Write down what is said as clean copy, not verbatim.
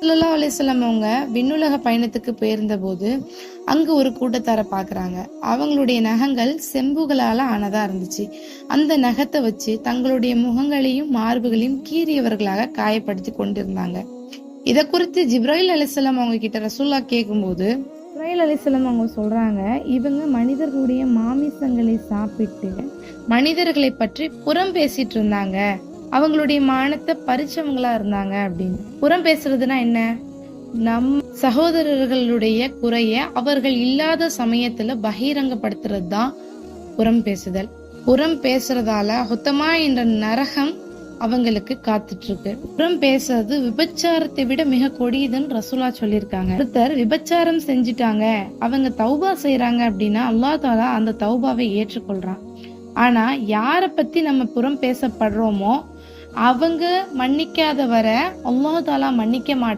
ஸல்லல்லாஹு அலைஹி வஸல்லம் அவங்க விண்ணுலக பயணத்துக்கு போயிருந்த போது அங்க ஒரு கூட்டத்தார பாக்குறாங்க. அவங்களுடைய நகங்கள் செம்புகளால ஆனதா இருந்துச்சு. அந்த நகத்தை வச்சு தங்களுடைய முகங்களையும் மார்புகளையும் கீறியவர்களாக காயப்படுத்தி கொண்டிருந்தாங்க. இத குறித்து ஜிப்ராயில் அலைஹிஸ்ஸலாம் அவங்க கிட்ட ரசூல்லா கேட்கும்போது ஜிப்ராயில் அலைஹிஸ்ஸலாம் அவங்க சொல்றாங்க, இவங்க மனிதர்களுடைய மாமிசங்களை சாப்பிட்டு மனிதர்களை பற்றி புறம் பேசிட்டு இருந்தாங்க. அவங்களுடைய மானத்தை பறிச்சவங்களா இருந்தாங்க அப்படின்னு. புறம் பேசுறதுன்னா என்ன? நம் சகோதரர்களுடைய குறைய அவர்கள் இல்லாத சமயத்துல பகிரங்கப்படுத்துறது தான் புறம் பேசுதல். புறம் பேசுறதால ஹுத்தமா என்ற நரகம் அவங்களுக்கு காத்துட்டு இருக்கு. புறம் பேசுறது விபச்சாரத்தை விட மிக கொடியதுன்னு ரசூலா சொல்லியிருக்காங்க. ஒருத்தர் விபச்சாரம் செஞ்சுட்டாங்க, அவங்க தௌபா செய்யறாங்க அப்படின்னா அல்லாஹ் தாலா அந்த தௌபாவை ஏற்றுக்கொள்றான். ஆனா யார பத்தி நம்ம புறம் பேசப்படுறோமோ அவங்க மன்னிக்காத வரை அல்லாஹ் தாலா மன்னிக்க மாட்டான்.